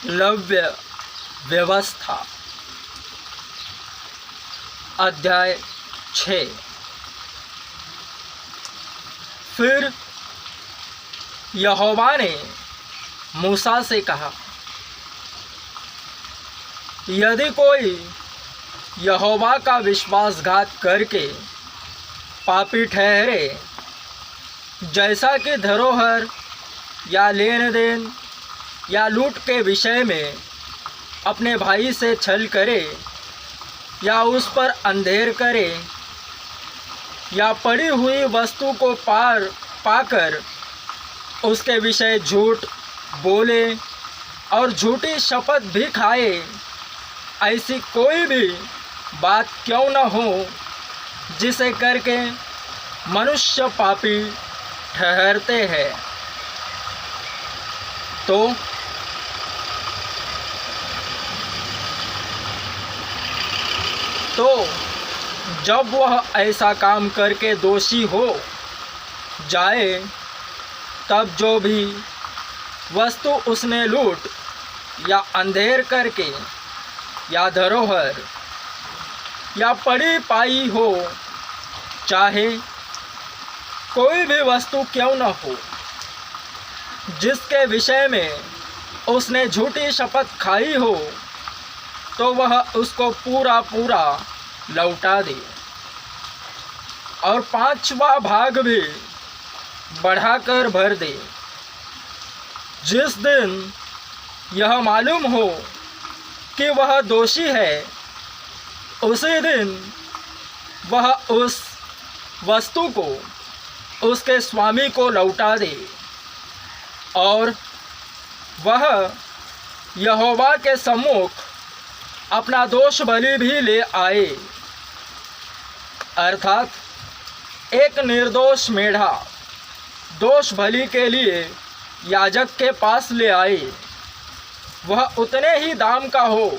लव्य व्यवस्था। अध्याय 6। फिर यहोवा ने मूसा से कहा, यदि कोई यहोवा का विश्वासघात करके पापी ठहरे, जैसा कि धरोहर या लेन देन या लूट के विषय में अपने भाई से छल करे या उस पर अंधेर करे या पड़ी हुई वस्तु को पाकर उसके विषय झूठ बोले और झूठी शपथ भी खाए, ऐसी कोई भी बात क्यों न हो जिसे करके मनुष्य पापी ठहरते हैं, तो जब वह ऐसा काम करके दोषी हो जाए, तब जो भी वस्तु उसने लूट या अंधेर करके या धरोहर या पड़ी पाई हो, चाहे कोई भी वस्तु क्यों न हो, जिसके विषय में उसने झूठी शपथ खाई हो, तो वह उसको पूरा पूरा लौटा दे और 5वां भाग भी बढ़ाकर भर दे। जिस दिन यह मालूम हो कि वह दोषी है, उसी दिन वह उस वस्तु को उसके स्वामी को लौटा दे और वह यहोवा के सम्मुख अपना दोष बलि भी ले आए, अर्थात एक निर्दोष मेढ़ा दोष बलि के लिए याजक के पास ले आए। वह उतने ही दाम का हो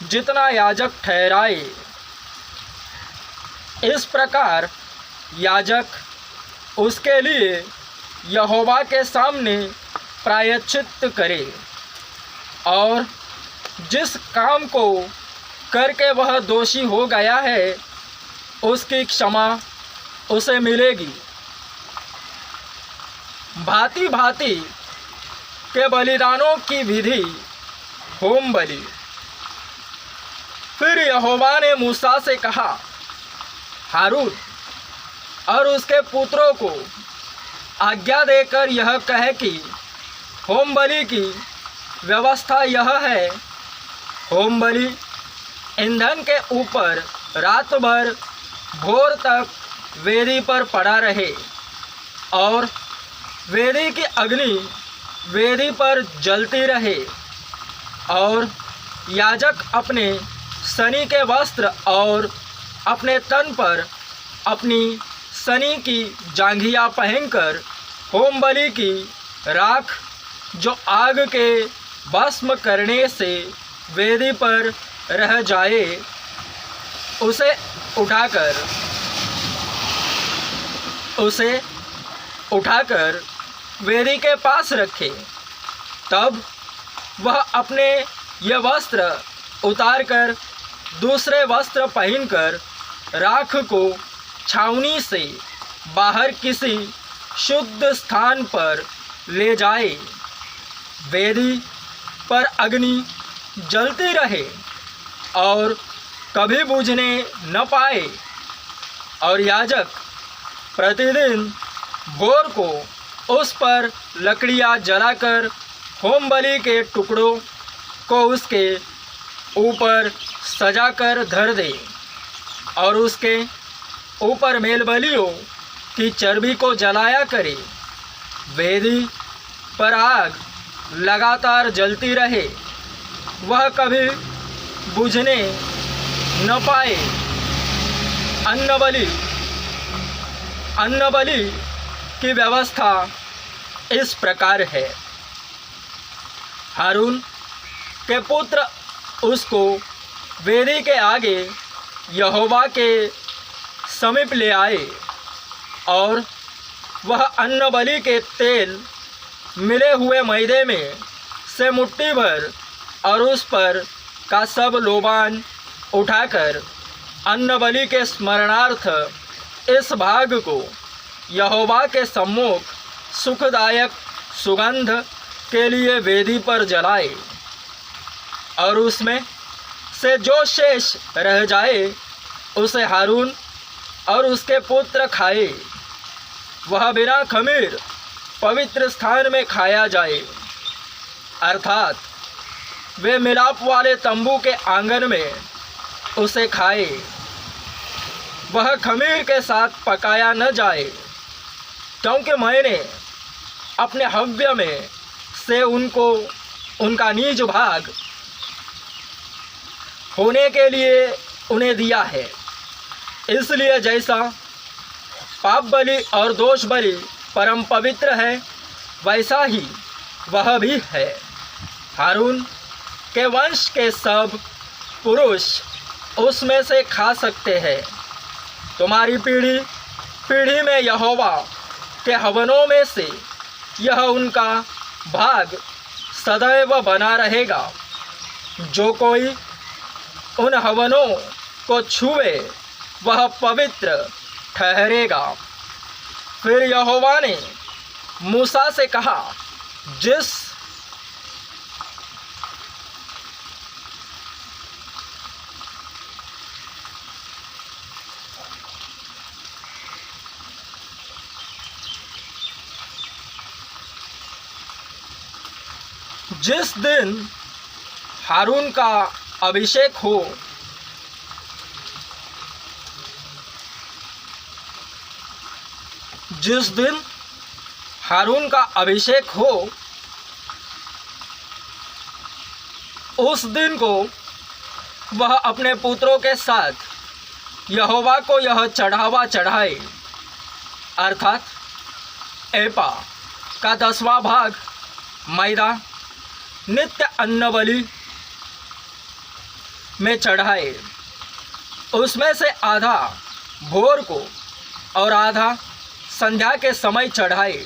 जितना याजक ठहराए। इस प्रकार याजक उसके लिए यहोवा के सामने प्रायश्चित करे और जिस काम को करके वह दोषी हो गया है, उसकी क्षमा उसे मिलेगी। भांति भांति के बलिदानों की विधि होम बलि। फिर यहोवा ने मूसा से कहा, हारून और उसके पुत्रों को आज्ञा देकर यह कहे कि होम बलि की व्यवस्था यह है, होम बलि ईंधन के ऊपर रात भर भोर तक वेदी पर पड़ा रहे और वेदी की अग्नि वेदी पर जलती रहे और याजक अपने सनी के वस्त्र और अपने तन पर अपनी सनी की जांघिया पहनकर होम बलि की राख जो आग के भस्म करने से वेदी पर रह जाए, उसे उठाकर वेदी के पास रखे। तब वह अपने ये वस्त्र उतारकर दूसरे वस्त्र पहनकर राख को छावनी से बाहर किसी शुद्ध स्थान पर ले जाए। वेदी पर अग्नि जलती रहे और कभी बुझने न पाए और याजक प्रतिदिन भोर को उस पर लकड़ियाँ जलाकर होम बलि के टुकड़ों को उसके ऊपर सजाकर धर दे और उसके ऊपर मेलबलियों की चर्बी को जलाया करे। वेदी पर आग लगातार जलती रहे, वह कभी बुझने न पाए। अन्न बलि की व्यवस्था इस प्रकार है। हारून के पुत्र उसको वेदी के आगे यहोवा के समीप ले आए और वह अन्न बलि के तेल मिले हुए मैदे में से मुट्ठी भर और उस पर का सब लोबान उठाकर अन्न बलि के स्मरणार्थ इस भाग को यहोवा के सम्मुख सुखदायक सुगंध के लिए वेदी पर जलाए, और उसमें से जो शेष रह जाए उसे हारून और उसके पुत्र खाए। वह बिना खमीर पवित्र स्थान में खाया जाए, अर्थात वे मिलाप वाले तंबू के आंगन में उसे खाए। वह खमीर के साथ पकाया न जाए, क्योंकि मैंने अपने हव्य में से उनको उनका निज भाग होने के लिए उन्हें दिया है। इसलिए जैसा पाप बलि और दोष बलि परम पवित्र है, वैसा ही वह भी है। हारून के वंश के सब पुरुष उसमें से खा सकते हैं। तुम्हारी पीढ़ी पीढ़ी में यहोवा के हवनों में से यह उनका भाग सदैव बना रहेगा। जो कोई उन हवनों को छुए वह पवित्र ठहरेगा। फिर यहोवा ने मूसा से कहा, जिस दिन हारून का अभिषेक हो, जिस दिन हारून का अभिषेक हो, उस दिन को वह अपने पुत्रों के साथ यहोवा को यह चढ़ावा चढ़ाए, अर्थात एपा का 10वां भाग मैदा नित्य अन्न बलि में चढ़ाए। उसमें से आधा भोर को और आधा संध्या के समय चढ़ाए।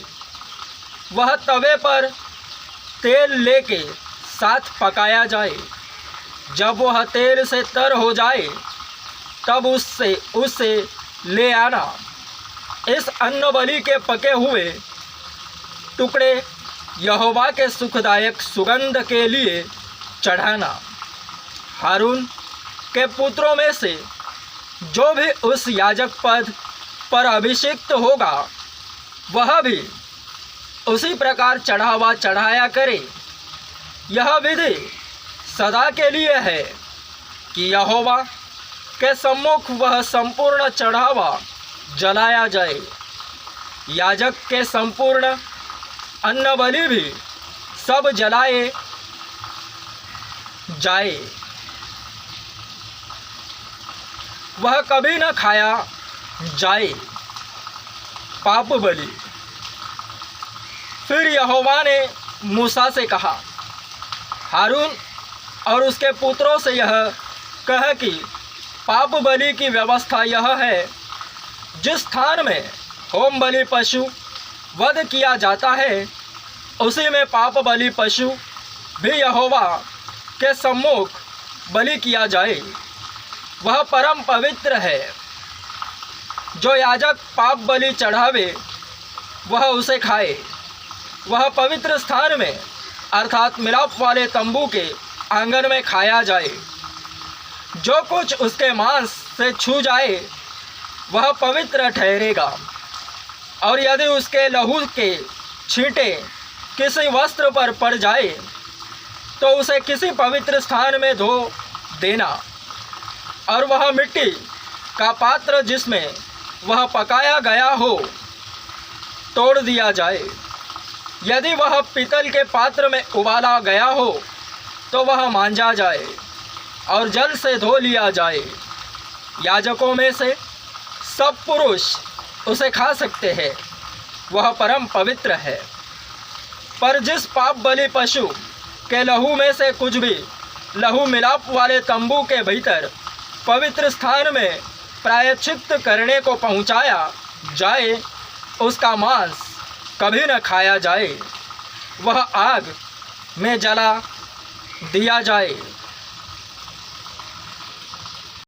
वह तवे पर तेल लेके साथ पकाया जाए। जब वह तेल से तर हो जाए तब उससे ले आना। इस अन्न बलि के पके हुए टुकड़े यहोवा के सुखदायक सुगंध के लिए चढ़ाना। हारून के पुत्रों में से जो भी उस याजक पद पर अभिषिक्त होगा, वह भी उसी प्रकार चढ़ावा चढ़ाया करे। यह विधि सदा के लिए है कि यहोवा के सम्मुख वह संपूर्ण चढ़ावा जलाया जाए। याजक के संपूर्ण अन्न बलि भी सब जलाए जाए, वह कभी न खाया जाए। पाप बलि। फिर यहोवा ने मूसा से कहा, हारून और उसके पुत्रों से यह कह कि पाप बलि की व्यवस्था यह है, जिस स्थान में होम बलि पशु वध किया जाता है, उसी में पाप बलि पशु भी यहोवा के सम्मुख बलि किया जाए। वह परम पवित्र है। जो याजक पाप बलि चढ़ावे वह उसे खाए। वह पवित्र स्थान में अर्थात मिलाप वाले तंबू के आंगन में खाया जाए। जो कुछ उसके मांस से छू जाए वह पवित्र ठहरेगा, और यदि उसके लहू के छींटे किसी वस्त्र पर पड़ जाए तो उसे किसी पवित्र स्थान में धो देना, और वह मिट्टी का पात्र जिसमें वह पकाया गया हो तोड़ दिया जाए। यदि वह पीतल के पात्र में उबाला गया हो तो वह मांजा जाए और जल से धो लिया जाए। याजकों में से सब पुरुष उसे खा सकते हैं, वह परम पवित्र है। पर जिस पाप बलि पशु के लहू में से कुछ भी लहू मिलाप वाले तंबू के भीतर पवित्र स्थान में प्रायश्चित करने को पहुंचाया जाए, उसका मांस कभी न खाया जाए। वह आग में जला दिया जाए।